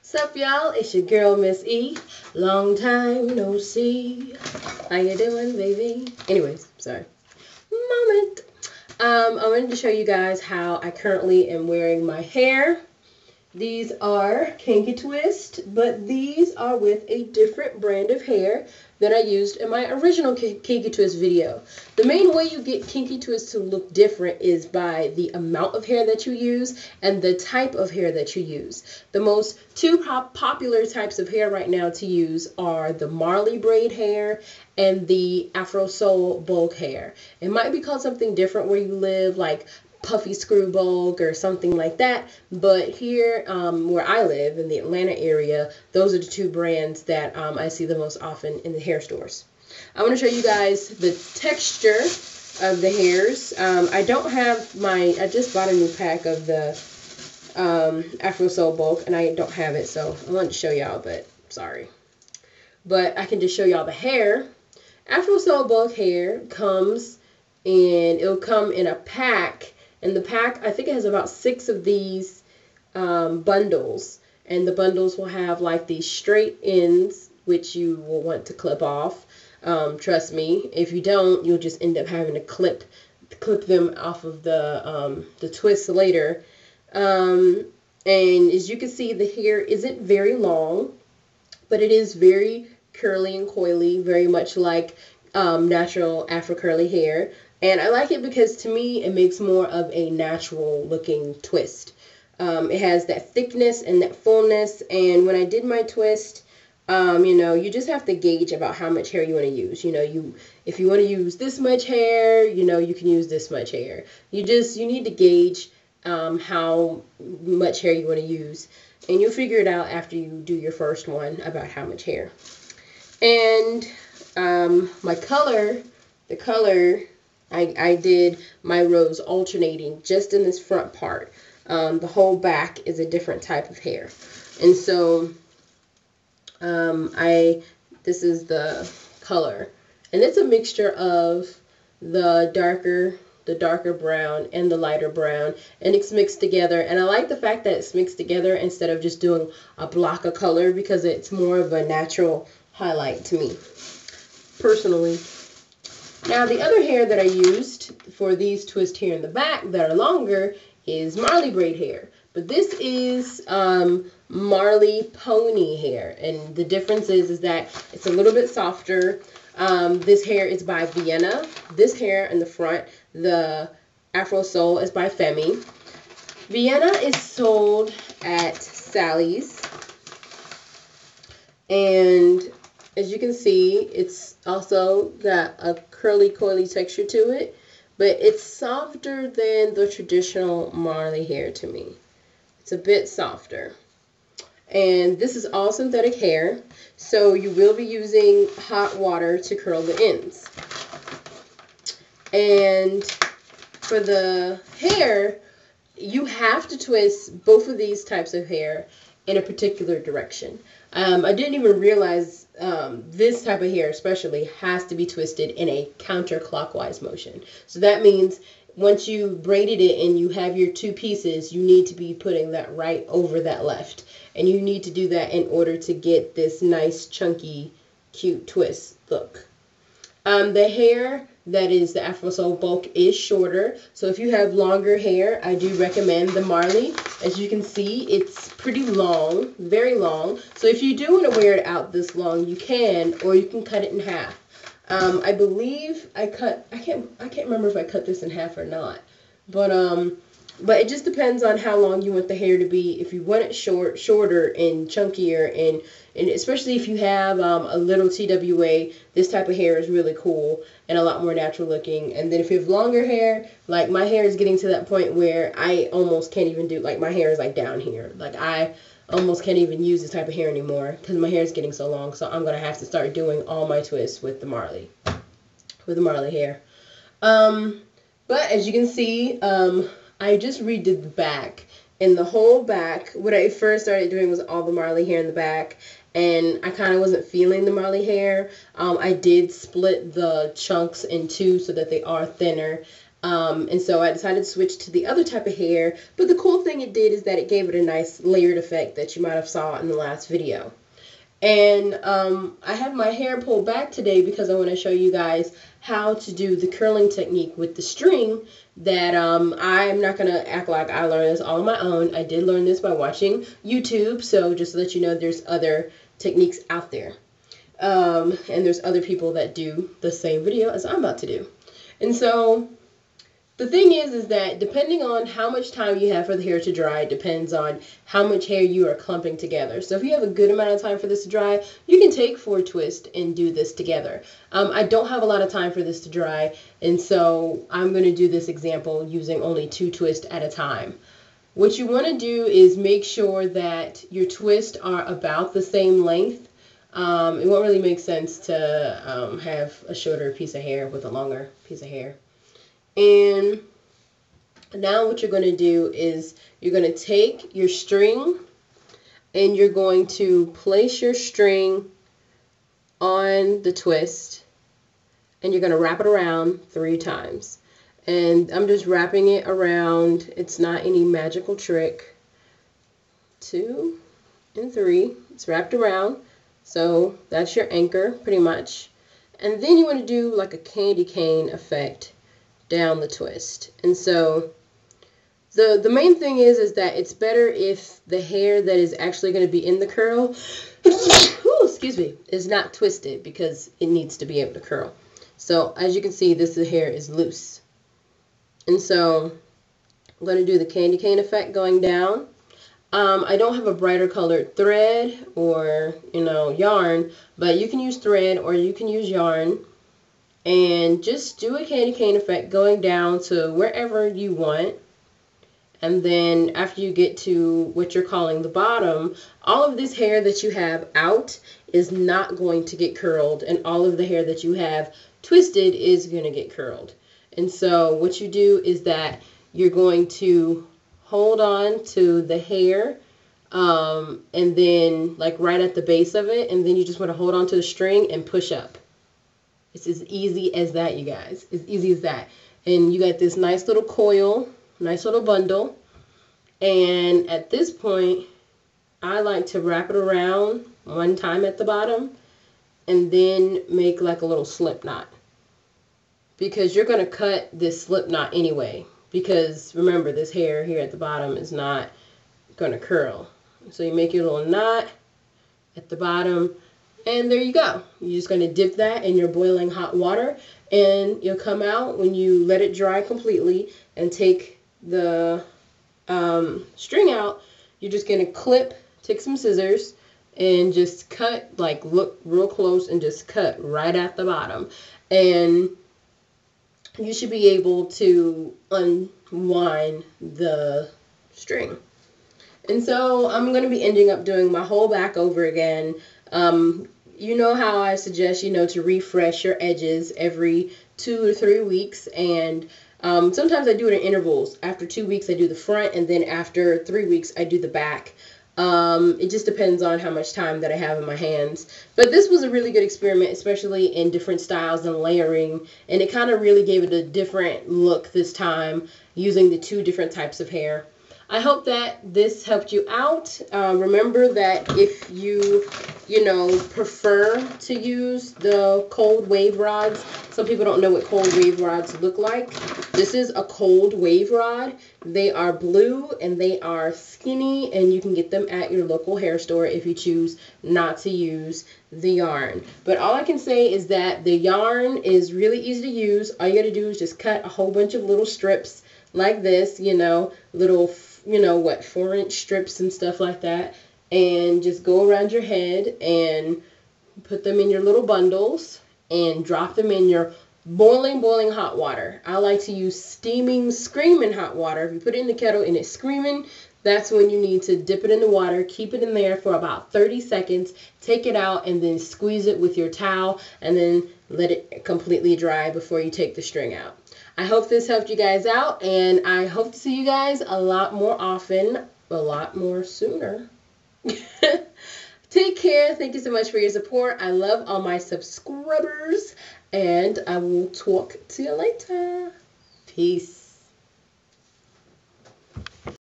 Sup, y'all? It's your girl, Miss E. Long time no see. How you doing, baby? Anyways, sorry. Moment. I wanted to show you guys how I currently am wearing my hair. These are Kinky Twist, but these are with a different brand of hair than I used in my original Kinky Twist video. The main way you get Kinky Twist to look different is by the amount of hair that you use and the type of hair that you use. The most two popular types of hair right now to use are the Marley braid hair and the Afro Soul bulk hair. It might be called something different where you live, like puffy screw bulk or something like that, but here where I live in the Atlanta area, those are the two brands that I see the most often in the hair stores. I want to show you guys the texture of the hairs. I just bought a new pack of the Afro Soul bulk and I don't have it, so I wanted to show y'all, but sorry. But I can just show y'all the hair. Afro Soul bulk hair it'll come in a pack. And the pack, I think it has about 6 of these bundles. And the bundles will have like these straight ends, which you will want to clip off. Trust me, if you don't, you'll just end up having to clip them off of the twist later. And as you can see, the hair isn't very long, but it is very curly and coily, very much like natural Afro curly hair. And I like it because to me it makes more of a natural looking twist. It has that thickness and that fullness, and when I did my twist, you just have to gauge about how much hair you want to use. If you want to use this much hair, you can use this much hair. You need to gauge how much hair you want to use, and you'll figure it out after you do your first one about how much hair. And the color, I did my rows alternating just in this front part. The whole back is a different type of hair. And so this is the color. And it's a mixture of the darker brown and the lighter brown, and it's mixed together. And I like the fact that it's mixed together instead of just doing a block of color, because it's more of a natural highlight to me, personally. Now, the other hair that I used for these twists here in the back that are longer is Marley braid hair. But this is Marley pony hair. And the difference is that it's a little bit softer. This hair is by Vienna. This hair in the front, the Afro Soul, is by Femi. Vienna is sold at Sally's. And as you can see, it's also got a curly, coily texture to it, but it's softer than the traditional Marley hair to me. It's a bit softer. And this is all synthetic hair, so you will be using hot water to curl the ends. And for the hair, you have to twist both of these types of hair in a particular direction. I didn't even realize this type of hair especially has to be twisted in a counterclockwise motion. So that means once you braided it and you have your two pieces, you need to be putting that right over that left. And you need to do that in order to get this nice, chunky, cute twist look. The hair that is the Afro Soul bulk is shorter. So if you have longer hair, I do recommend the Marley. As you can see, it's pretty long, very long. So if you do want to wear it out this long, you can, or you can cut it in half. I believe I can't remember if I cut this in half or not. But it just depends on how long you want the hair to be. If you want it shorter and chunkier, and especially if you have a little TWA, this type of hair is really cool and a lot more natural looking. And then if you have longer hair, like my hair is getting to that point where I almost can't even do, like my hair is like down here. Like I almost can't even use this type of hair anymore because my hair is getting so long. So I'm going to have to start doing all my twists with the Marley hair. But as you can see, I just redid the back, and the whole back, what I first started doing was all the Marley hair in the back, and I kind of wasn't feeling the Marley hair. I did split the chunks in two so that they are thinner, And so I decided to switch to the other type of hair. But the cool thing it did is that it gave it a nice layered effect that you might have saw in the last video. And I have my hair pulled back today because I want to show you guys how to do the curling technique with the string that I'm not going to act like I learned this all on my own. I did learn this by watching YouTube, so just to let you know there's other techniques out there. And there's other people that do the same video as I'm about to do. And so the thing is that depending on how much time you have for the hair to dry, it depends on how much hair you are clumping together. So if you have a good amount of time for this to dry, you can take 4 twists and do this together. I don't have a lot of time for this to dry, and so I'm going to do this example using only 2 twists at a time. What you want to do is make sure that your twists are about the same length. It won't really make sense to have a shorter piece of hair with a longer piece of hair. And now what you're going to do is you're going to take your string and you're going to place your string on the twist and you're going to wrap it around 3 times. And I'm just wrapping it around. It's not any magical trick. 2 and 3. It's wrapped around. So that's your anchor pretty much. And then you want to do like a candy cane effect down the twist. And so the main thing is that it's better if the hair that is actually going to be in the curl excuse me, is not twisted because it needs to be able to curl. So as you can see, this hair is loose. And so I'm going to do the candy cane effect going down. I don't have a brighter colored thread or yarn, but you can use thread or you can use yarn. And just do a candy cane effect going down to wherever you want. And then after you get to what you're calling the bottom, all of this hair that you have out is not going to get curled. And all of the hair that you have twisted is going to get curled. And so what you do is that you're going to hold on to the hair and then like right at the base of it. And then you just want to hold on to the string and push up. It's as easy as that, you guys. As easy as that. And you got this nice little coil, nice little bundle. And at this point, I like to wrap it around 1 time at the bottom and then make like a little slip knot. Because you're going to cut this slip knot anyway. Because remember, this hair here at the bottom is not going to curl. So you make your little knot at the bottom. And there you go. You're just going to dip that in your boiling hot water, and you'll come out when you let it dry completely and take the string out. You're just going to take some scissors and just cut, like look real close and just cut right at the bottom. And you should be able to unwind the string. And so I'm going to be ending up doing my whole back over again. You know how I suggest, to refresh your edges every 2 or 3 weeks. And sometimes I do it in intervals. After 2 weeks, I do the front. And then after 3 weeks, I do the back. It just depends on how much time that I have in my hands. But this was a really good experiment, especially in different styles and layering. And it kind of really gave it a different look this time using the 2 different types of hair. I hope that this helped you out. Remember that if you prefer to use the cold wave rods, some people don't know what cold wave rods look like. This is a cold wave rod. They are blue and they are skinny, and you can get them at your local hair store if you choose not to use the yarn. But all I can say is that the yarn is really easy to use. All you got to do is just cut a whole bunch of little strips like this, little 4-inch strips and stuff like that, and just go around your head and put them in your little bundles and drop them in your boiling hot water. I like to use steaming, screaming hot water. If you put it in the kettle and it's screaming, that's when you need to dip it in the water, keep it in there for about 30 seconds, take it out, and then squeeze it with your towel, and then let it completely dry before you take the string out. I hope this helped you guys out, and I hope to see you guys a lot more often, a lot more sooner. Take care. Thank you so much for your support. I love all my subscribers, and I will talk to you later. Peace.